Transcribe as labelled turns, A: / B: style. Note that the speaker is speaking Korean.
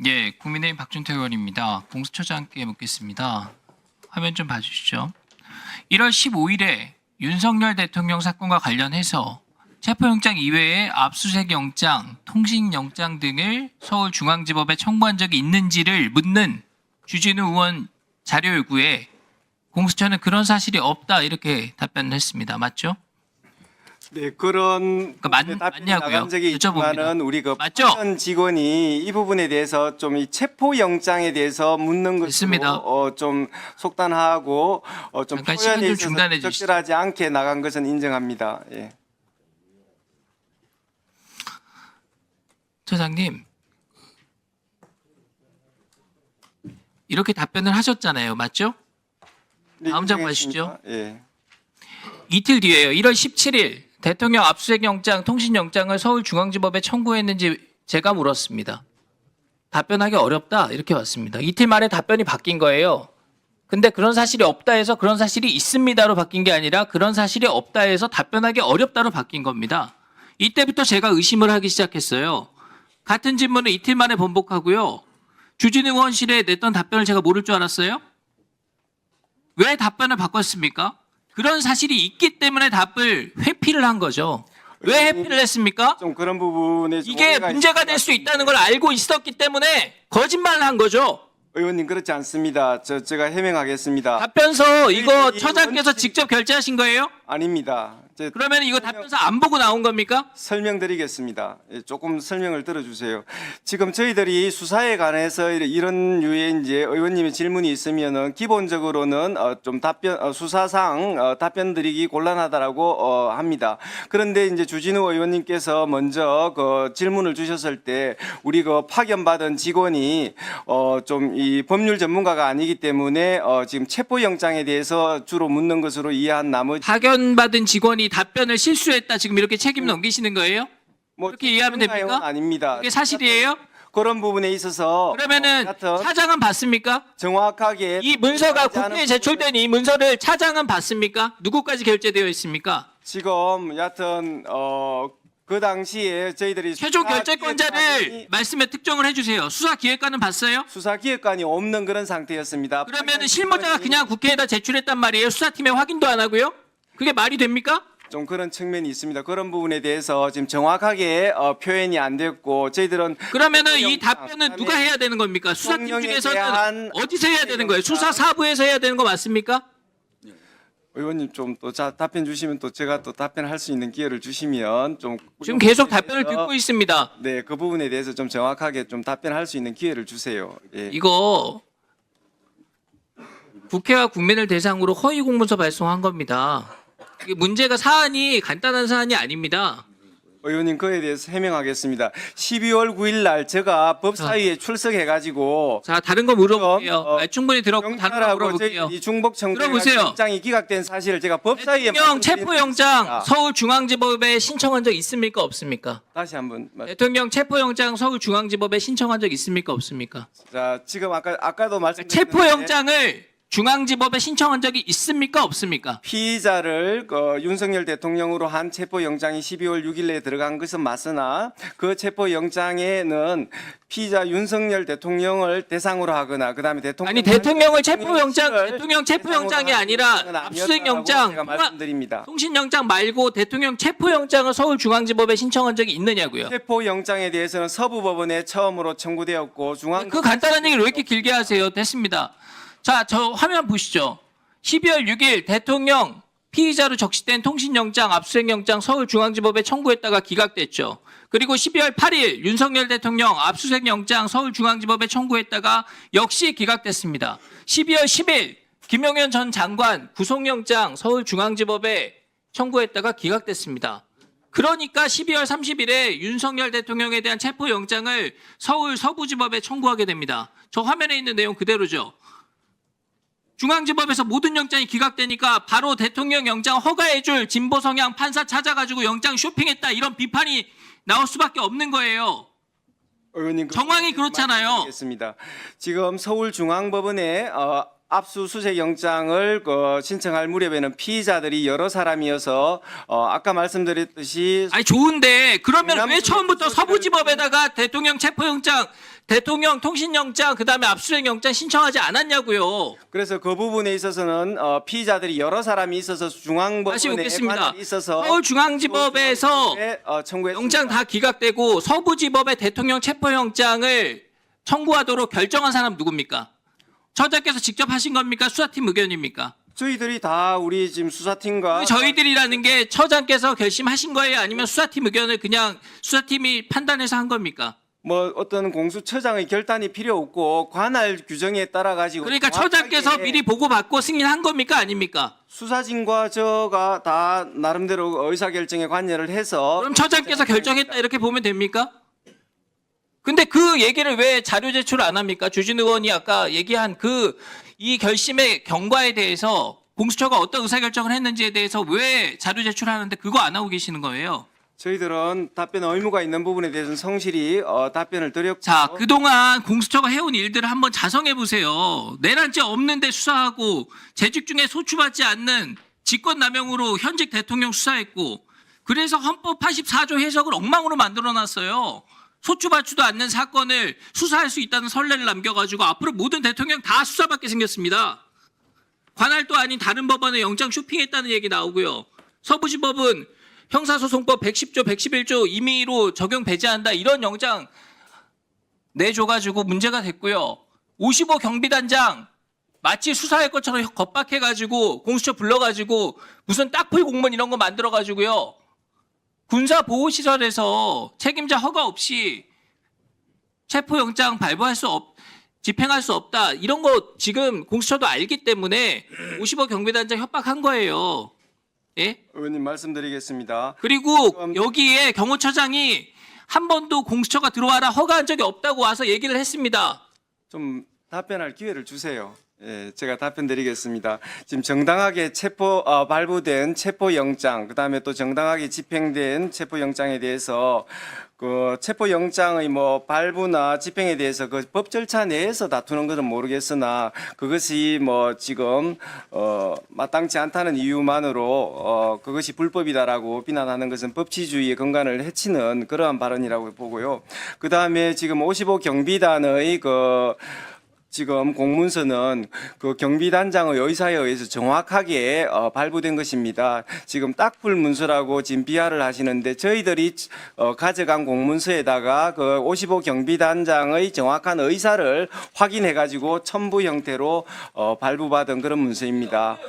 A: 예, 국민의힘 박준태 의원입니다. 공수처장께 묻겠습니다. 화면 좀 봐주시죠. 1월 15일에 윤석열 대통령 사건과 관련해서 체포영장 이외에 압수수색 영장, 통신영장 등을 서울중앙지법에 청구한 적이 있는지를 묻는 주진우 의원 자료 요구에 공수처는 그런 사실이 없다 이렇게 답변을 했습니다. 맞죠?
B: 네, 그런 답변이
A: 맞냐고요?
B: 나간 적이
A: 여쭤봅니다.
B: 있지만은 우리 그
A: 맞죠?
B: 파견 직원이 이 부분에 대해서 좀 이 체포 영장에 대해서 묻는
A: 됐습니다.
B: 것으로 좀 속단하고 좀
A: 잠깐
B: 표현에
A: 시간 좀
B: 있어서
A: 중단해 주시죠.
B: 적절하지 않게 나간 것은 인정합니다. 예.
A: 처장님, 이렇게 답변을 하셨잖아요. 맞죠?
B: 네,
A: 다음 장
B: 인정했습니다. 예.
A: 이틀 뒤에요. 1월 17일 대통령 압수수색 영장, 통신영장을 서울중앙지법에 청구했는지 제가 물었습니다. 답변하기 어렵다 이렇게 왔습니다. 이틀 만에 답변이 바뀐 거예요. 근데 그런 사실이 없다 해서 그런 사실이 있습니다로 바뀐 게 아니라 그런 사실이 없다 해서 답변하기 어렵다로 바뀐 겁니다. 이때부터 제가 의심을 하기 시작했어요. 같은 질문을 이틀 만에 번복하고요. 주진우 의원실에 냈던 답변을 제가 모를 줄 알았어요? 왜 답변을 바꿨습니까? 그런 사실이 있기 때문에 답을 회피를 한 거죠. 왜 회피를 했습니까?
B: 좀 그런 부분에 좀
A: 이게
B: 오해가
A: 문제가
B: 있는
A: 될 수
B: 것
A: 있다는 걸 알고 있었기 때문에 거짓말을 한 거죠.
B: 의원님 그렇지 않습니다. 제가 해명하겠습니다.
A: 답변서 이거
B: 이
A: 처장께서
B: 원칙-
A: 직접 결제하신 거예요?
B: 아닙니다.
A: 그러면 이거 답변서 안 보고 나온 겁니까?
B: 설명드리겠습니다. 예, 조금 설명을 들어주세요. 지금 저희들이 수사에 관해서 이런 유의 이제 의원님의 질문이 있으면은 기본적으로는 좀 수사상 답변드리기 곤란하다라고 합니다. 그런데 이제 주진우 의원님께서 먼저 그 질문을 주셨을 때 우리 그 파견받은 직원이 좀 이 법률 전문가가 아니기 때문에 지금 체포영장에 대해서 주로 묻는 것으로 이해한 나머지
A: 파견받은 직원이 답변을 실수했다 지금 이렇게 책임 넘기시는 거예요?
B: 뭐
A: 그렇게 이해하면
B: 내용은
A: 됩니까?
B: 아닙니다.
A: 그게 사실이에요?
B: 그런 부분에 있어서
A: 그러면은
B: 하여튼
A: 차장은 봤습니까?
B: 정확하게
A: 이 문서가
B: 하지 않은
A: 국회에
B: 부분을
A: 제출된 이 문서를 차장은 봤습니까? 누구까지 결제되어 있습니까?
B: 지금 여하튼 그 당시에 저희들이
A: 최종 결재권자를 말씀에 특정을 해주세요. 수사기획관은 봤어요?
B: 수사기획관이 없는 그런 상태였습니다.
A: 그러면은 실무자가 그냥 국회에다 제출했단 말이에요. 수사팀에 확인도 안 하고요? 그게 말이 됩니까?
B: 좀 그런 측면이 있습니다. 그런 부분에 대해서 지금 정확하게 표현이 안 됐고 저희들은
A: 그러면은 이
B: 영장,
A: 답변은
B: 그다음에
A: 누가 해야 되는 겁니까? 수사팀
B: 대통령에
A: 중에서는
B: 대한
A: 어디서 해야 되는 거예요?
B: 영장.
A: 수사사부에서 해야 되는 거 맞습니까?
B: 의원님 좀 또 답변 주시면 또 제가 또 답변할 수 있는 기회를 주시면 좀
A: 지금 계속 답변을 듣고 있습니다.
B: 네, 그 부분에 대해서 좀 정확하게 좀 답변할 수 있는 기회를 주세요. 예.
A: 이거 국회와 국민을 대상으로 허위 공문서 발송한 겁니다. 이게 문제가 사안이 간단한 사안이 아닙니다.
B: 의원님 그에 대해서 해명하겠습니다. 12월 9일 날 제가 법사위에 출석해가지고
A: 자, 다른 거 물어볼게요.
B: 어,
A: 충분히 들었고 다른 거 물어볼게요.
B: 이 중복
A: 들어보세요.
B: 청구영장이 기각된 사실을 제가 법사위에
A: 대통령
B: 말씀드린
A: 체포영장
B: 적이 있습니다.
A: 서울중앙지법에 신청한 적 있습니까? 없습니까?
B: 다시 한번
A: 대통령 체포영장 서울중앙지법에 신청한 적 있습니까? 없습니까?
B: 자 지금 아까도 말씀드렸는데
A: 체포영장을 중앙지법에 신청한 적이 있습니까? 없습니까?
B: 피의자를 윤석열 대통령으로 한 체포영장이 12월 6일에 들어간 것은 맞으나 그 체포영장에는 피의자 윤석열 대통령을 대상으로 하거나 그다음에
A: 아니 대통령 체포영장이 아니라 압수수색영장,
B: 제가 말씀드립니다.
A: 통신영장 말고 대통령 체포영장을 서울중앙지법에 신청한 적이 있느냐고요.
B: 체포영장에 대해서는 서부법원에 처음으로 청구되었고 중앙
A: 그 간단한 얘기를 왜 이렇게 길게 하세요? 됐습니다. 자, 저 화면 보시죠. 12월 6일 대통령 피의자로 적시된 통신영장, 압수수색영장 서울중앙지법에 청구했다가 기각됐죠. 그리고 12월 8일 윤석열 대통령 압수수색영장 서울중앙지법에 청구했다가 역시 기각됐습니다. 12월 10일 김용현 전 장관 구속영장 서울중앙지법에 청구했다가 기각됐습니다. 그러니까 12월 30일에 윤석열 대통령에 대한 체포영장을 서울 서부지법에 청구하게 됩니다. 저 화면에 있는 내용 그대로죠. 중앙지법에서 모든 영장이 기각되니까 바로 대통령 영장 허가해줄 진보 성향 판사 찾아가지고 영장 쇼핑했다 이런 비판이 나올 수밖에 없는 거예요.
B: 의원님
A: 정황이 그렇잖아요.
B: 말씀드리겠습니다. 지금 서울중앙법원에 압수수색 영장을 신청할 무렵에는 피의자들이 여러 사람이어서 아까 말씀드렸듯이
A: 아니 좋은데 그러면 왜
B: 경남도
A: 처음부터
B: 수사를
A: 서부지법에다가 대통령 체포영장 대통령 통신영장 그다음에 압수수색영장 신청하지 않았냐고요.
B: 그래서 그 부분에 있어서는 피의자들이 여러 사람이 있어서
A: 다시
B: 중앙법원에
A: 묻겠습니다.
B: 관할이 있어서
A: 서울중앙지법에서
B: 청구했습니다.
A: 영장 다 기각되고 서부지법에 대통령 체포영장을 청구하도록 결정한 사람 누굽니까? 처장께서 직접 하신 겁니까? 수사팀 의견입니까?
B: 저희들이 다 우리 지금 수사팀과
A: 저희들이라는 게 처장께서 결심하신 거예요? 아니면 수사팀 의견을 그냥 수사팀이 판단해서 한 겁니까?
B: 뭐 어떤 공수처장의 결단이 필요 없고 관할 규정에 따라 가지고
A: 그러니까 처장께서 미리 보고받고 승인한 겁니까? 아닙니까?
B: 수사진과 저가 다 나름대로 의사결정에 관여를 해서
A: 그럼 처장께서 결정했다 이렇게 보면 됩니까? 근데 그 얘기를 왜 자료 제출 안 합니까? 주진 의원이 아까 얘기한 이 결심의 경과에 대해서 공수처가 어떤 의사결정을 했는지에 대해서 왜 자료 제출하는데 그거 안 하고 계시는 거예요?
B: 저희들은 답변 의무가 있는 부분에 대해서는 성실히 답변을 드렸고
A: 자, 그동안 공수처가 해온 일들을 한번 자성해 보세요. 내란죄 없는데 수사하고 재직 중에 소추받지 않는 직권남용으로 현직 대통령 수사했고 그래서 헌법 84조 해석을 엉망으로 만들어놨어요. 소추받지도 않는 사건을 수사할 수 있다는 선례를 남겨가지고 앞으로 모든 대통령 다 수사받게 생겼습니다. 관할도 아닌 다른 법원에 영장 쇼핑했다는 얘기 나오고요. 서부지법은 형사소송법 110조, 111조 임의로 적용 배제한다 이런 영장 내줘가지고 문제가 됐고요. 55 경비단장 마치 수사할 것처럼 겁박해가지고 공수처 불러가지고 무슨 딱풀 공무원 이런 거 만들어가지고요. 군사보호시설에서 책임자 허가 없이 체포영장 집행할 수 없다. 이런 거 지금 공수처도 알기 때문에 55 경비단장 협박한 거예요. 예?
B: 의원님 말씀드리겠습니다.
A: 그리고 여기에 경호처장이 한 번도 공수처가 들어와라 허가한 적이 없다고 와서 얘기를 했습니다.
B: 좀 답변할 기회를 주세요. 예, 제가 답변 드리겠습니다. 지금 정당하게 발부된 체포영장, 그 다음에 또 정당하게 집행된 체포영장에 대해서 그 체포영장의 뭐 발부나 집행에 대해서 그 법 절차 내에서 다투는 것은 모르겠으나 그것이 뭐 지금 마땅치 않다는 이유만으로 그것이 불법이다라고 비난하는 것은 법치주의의根幹을 해치는 그러한 발언이라고 보고요. 그 다음에 지금 55 경비단의 지금 공문서는 그 경비단장의 의사에 의해서 정확하게 발부된 것입니다. 지금 딱풀 문서라고 지금 비하를 하시는데 저희들이 가져간 공문서에다가 그 55 경비단장의 정확한 의사를 확인해 가지고 첨부 형태로 발부받은 그런 문서입니다.